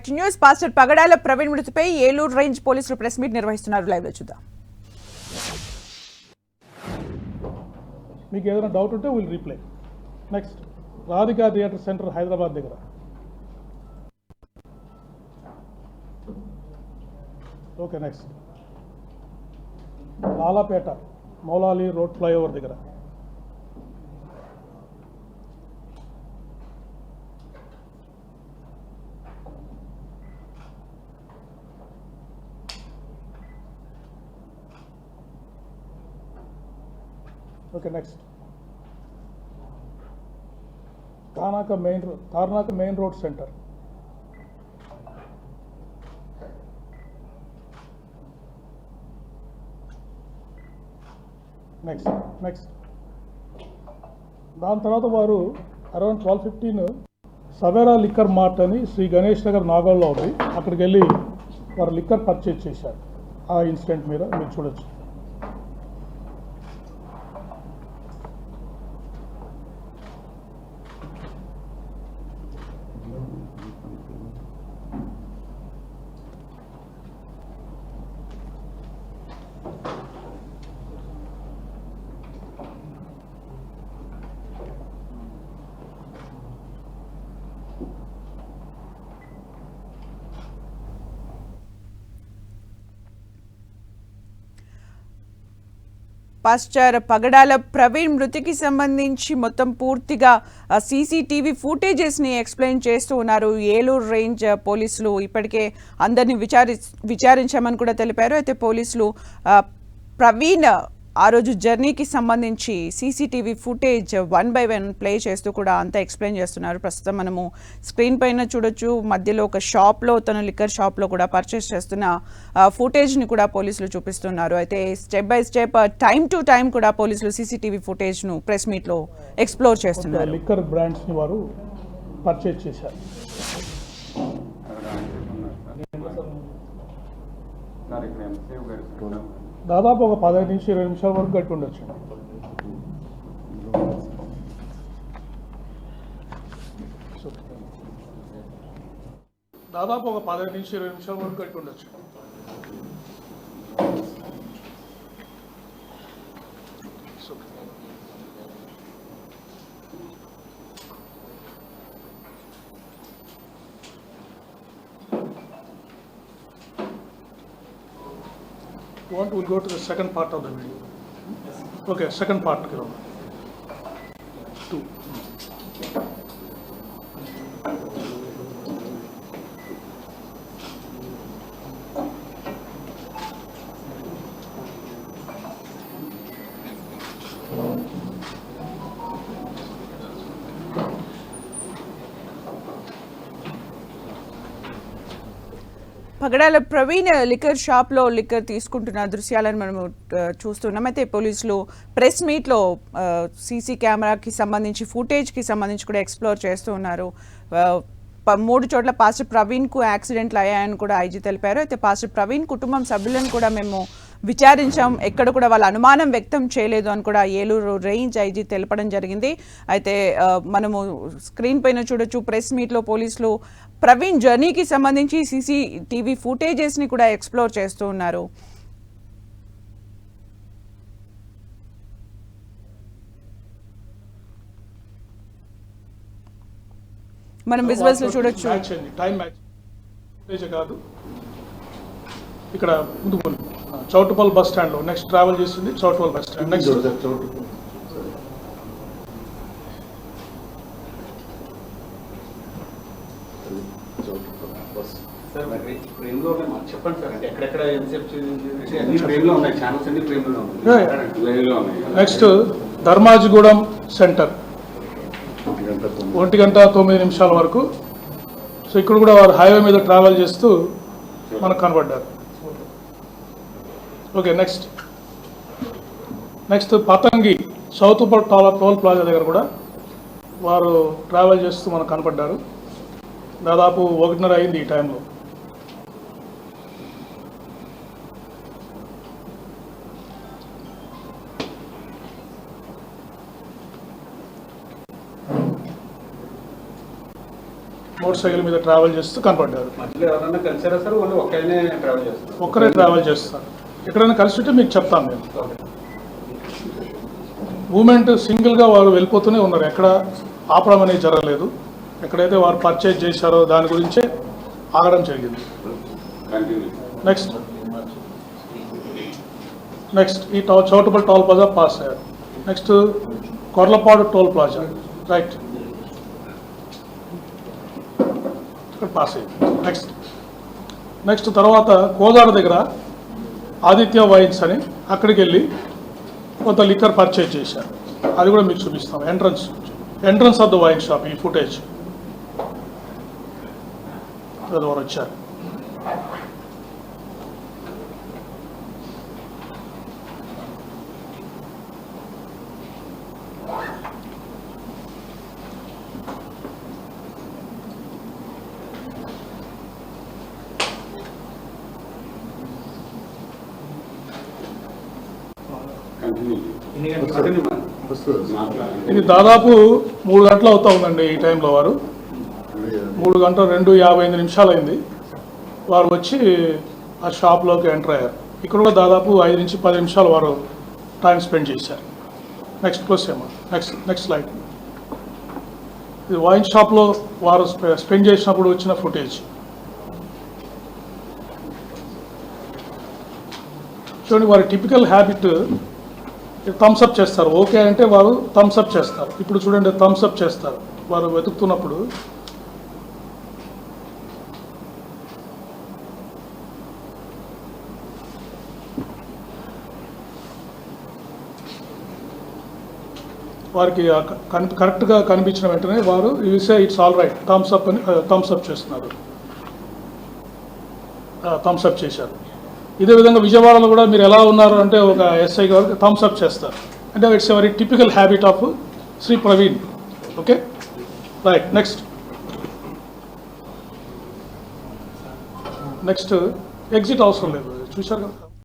Back to news. Pastor Pagadala Praveen మృతిపై Eluru range పోలీసులు press meet నిర్వహిస్తున్నారు. లైవ్ లో చూద్దాం. మీకు ఏదైనా డౌట్ ఉంటే will reply. Next Radhika theatre centre Hyderabad దగ్గర. Okay, next Lalapet Moula Ali road flyover దగ్గర. Okay, next Tarnaka main road centre. Next దాని తర్వాత వారు అరౌండ్ 12:15 సవేరా లిక్కర్ మార్ట్ అని శ్రీ గణేష్ నగర్ నాగోల్లో ఉంది, అక్కడికి వెళ్ళి వారు లిక్కర్ పర్చేజ్ చేశారు. ఆ ఇన్సిడెంట్ మీద మీరు చూడొచ్చు. పాస్టర్ పగడాల ప్రవీణ్ మృతికి సంబంధించి మొత్తం పూర్తిగా సీసీటీవీ ఫుటేజెస్ని ఎక్స్ప్లెయిన్ చేస్తూ ఉన్నారు. ఏలూరు రేంజ్ పోలీసులు ఇప్పటికే అందరినీ విచారించామని కూడా తెలిపారు. అయితే పోలీసులు ప్రవీణ్ ఆ రోజు జర్నీకి సంబంధించి సీసీటీవీ ఫుటేజ్ 1 by 1 ప్లే చేస్తూ కూడా అంతా ఎక్స్ప్లెయిన్ చేస్తున్నారు. ప్రస్తుతం మనము స్క్రీన్ పైన చూడొచ్చు. మధ్యలో ఒక షాప్లో, తన లిక్కర్ షాప్లో కూడా పర్చేస్ చేస్తున్న ఫుటేజ్ని కూడా పోలీసులు చూపిస్తున్నారు. అయితే step by step time to time కూడా పోలీసులు సీసీటీవీ ఫుటేజ్ను ప్రెస్ మీట్లో ఎక్స్ప్లోర్ చేస్తున్నారు. లిక్కర్ బ్రాండ్స్ని వారు పర్చేస్ చేశారు. దాదాపు ఒక 15 నుంచి 20 నిమిషాల వరకు గట్టి ఉండొచ్చు. దాదాపు ఒక 15 నుంచి 20 నిమిషాల వరకు గట్టి ఉండొచ్చు. We'll go to the second part of the video. Okay, second part. 2. Pagadala Praveen liquor షాప్లో లిక్కర్ తీసుకుంటున్న దృశ్యాలను మనము చూస్తున్నాం. అయితే పోలీసులు ప్రెస్ మీట్లో సీసీ కెమెరాకి సంబంధించి ఫుటేజ్కి సంబంధించి కూడా ఎక్స్ప్లోర్ చేస్తూ ఉన్నారు. 3 చోట్ల పాస్టర్ ప్రవీణ్కు యాక్సిడెంట్లు అయ్యాయని కూడా ఐజీ తెలిపారు. అయితే పాస్టర్ ప్రవీణ్ కుటుంబం సభ్యులను కూడా మేము విచారించాం, ఎక్కడ కూడా వాళ్ళ అనుమానం వ్యక్తం చేయలేదు అని కూడా ఏలూరు రేంజ్ ఐజీ తెలపడం జరిగింది. అయితే మనము స్క్రీన్ పైన చూడొచ్చు. ప్రెస్ మీట్లో పోలీసులు ప్రవీణ్ జర్నీకి సంబంధించి సీసీటీవీ ఫుటేజెస్ని కూడా ఎక్స్ప్లోర్ చేస్తూ ఉన్నారు. మనం విజువల్స్ లో చూడొచ్చు. టైం మ్యాచ్ కాదు, ఇక్కడ ముందు చౌటుపల్ బస్ స్టాండ్ లో నెక్స్ట్ ట్రావెల్ చేసింది Choutuppal bus stand. Next next Dharmajigudem centre 1:09 వరకు. సో ఇక్కడ కూడా వారు హైవే మీద ట్రావెల్ చేస్తూ మనకు కనబడ్డారు. Okay, next Patangi south toll plaza దగ్గర కూడా వారు ట్రావెల్ చేస్తూ మనకు కనపడ్డారు. దాదాపు 1:30 అయింది ఈ టైంలో. మోటార్ సైకిల్ మీద ట్రావెల్ చేస్తూ కనపడ్డారు. మధ్యలో ఎవరైనా కలిసారా సార్? వాళ్ళు ఒక్కనే ట్రావెల్ చేస్తారు? ఒక్కరే ట్రావెల్ చేస్తారు. ఎక్కడైనా కలిసి ఉంటే మీకు చెప్తాను నేను. మూమెంట్ సింగిల్గా వారు వెళ్ళిపోతూనే ఉన్నారు, ఎక్కడ ఆపడం అనేది జరగలేదు. ఎక్కడైతే వారు పర్చేజ్ చేశారో దాని గురించే ఆగడం జరిగింది. నెక్స్ట్ ఈ చౌటుపల్లి టోల్ ప్లాజా పాస్ అయ్యారు. Next Korlapadu toll plaza right ఇక్కడ పాస్ అయ్యింది. నెక్స్ట్ తర్వాత కోదాడ దగ్గర ఆదిత్య వైన్స్ అని అక్కడికి వెళ్ళి కొంత లిక్కర్ పర్చేజ్ చేశారు. అది కూడా మీకు చూపిస్తాం. Entrance of the wine shop ఈ ఫుటేజ్ వారు వచ్చారు. ఇది దాదాపు 3 గంటలు అవుతా ఉందండి. ఈ టైంలో వారు 3 గంటల 2:55 అయింది. వారు వచ్చి ఆ షాప్లోకి ఎంటర్ అయ్యారు. ఇక్కడ కూడా దాదాపు 5 నుంచి 10 నిమిషాలు వారు టైం స్పెండ్ చేశారు. నెక్స్ట్ క్లోజ్ ఏమో నెక్స్ట్ స్లైడ్. ఇది వైన్ షాప్లో వారు స్పెండ్ చేసినప్పుడు వచ్చిన ఫుటేజ్ చూడండి. వారి టిపికల్ హ్యాబిట్ థమ్స్అప్ చేస్తారు. ఓకే అంటే వారు థమ్స్అప్ చేస్తారు. ఇప్పుడు చూడండి థమ్స్అప్ చేస్తారు వారు వెతుకుతున్నప్పుడు. వారికి కరెక్ట్గా కనిపించిన వెంటనే వారు say it's all right Thums Up అని థమ్స్అప్ చేస్తున్నారు. థమ్స్అప్ చేశారు. ఇదే విధంగా విజయవాడలో కూడా మీరు ఎలా ఉన్నారు అంటే ఒక ఎస్ఐ గారు థమ్స్అప్ చేస్తారు. అంటే it's a very typical habit of Shri Praveen. Okay right. Next exit అవసరం లేదు, చూశారు కదా.